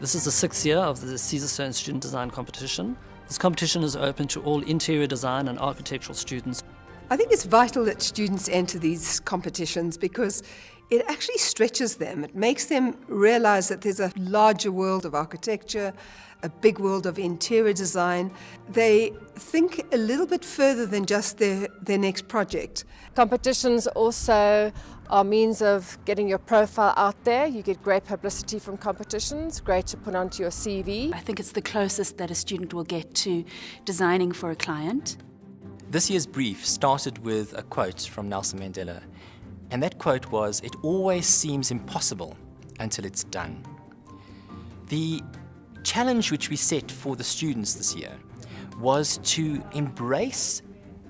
This is the 6th year of the Caesarstone Student Design competition. This competition is open to all interior design and architectural students. I think it's vital that students enter these competitions because it actually stretches them. It makes them realize that there's a larger world of architecture, a big world of interior design. They think a little bit further than just their next project. Competitions also are means of getting your profile out there. You get great publicity from competitions, great to put onto your CV. I think it's the closest that a student will get to designing for a client. This year's brief started with a quote from Nelson Mandela, and that quote was, "It always seems impossible until it's done." The challenge which we set for the students this year was to embrace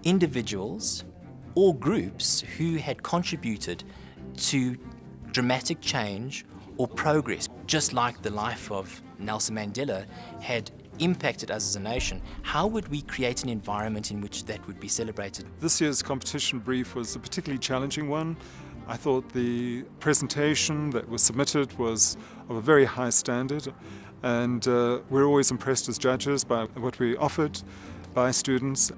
individuals or groups who had contributed to dramatic change or progress, just like the life of Nelson Mandela had impacted us as a nation. How would we create an environment in which that would be celebrated? This year's competition brief was a particularly challenging one. I thought the presentation that was submitted was of a very high standard, and we're always impressed as judges by what we offered by students.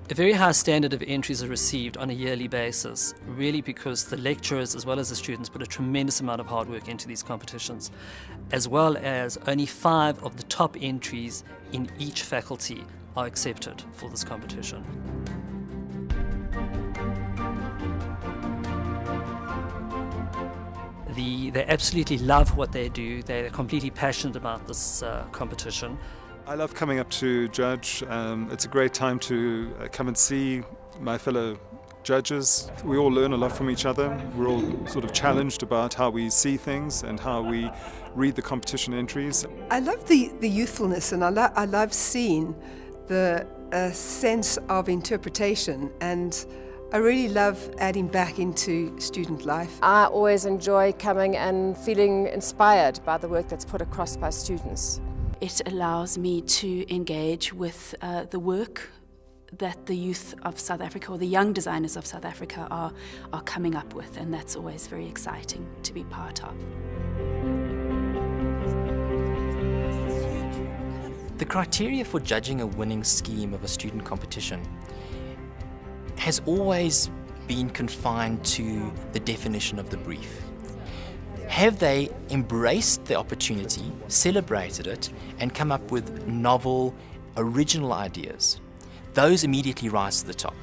A very high standard of entries are received on a yearly basis, really because the lecturers as well as the students put a tremendous amount of hard work into these competitions, as well as only 5 of the top entries in each faculty are accepted for this competition. They absolutely love what they do. They're completely passionate about this competition. I love coming up to judge. It's a great time to come and see my fellow judges. We all learn a lot from each other. We're all sort of challenged about how we see things and how we read the competition entries. I love the youthfulness, and I love seeing the sense of interpretation, and I really love adding back into student life. I always enjoy coming and feeling inspired by the work that's put across by students. It allows me to engage with the work that the youth of South Africa, or the young designers of South Africa, are coming up with, and that's always very exciting to be part of. The criteria for judging a winning scheme of a student competition has always been confined to the definition of the brief. Have they embraced the opportunity, celebrated it, and come up with novel, original ideas? Those immediately rise to the top.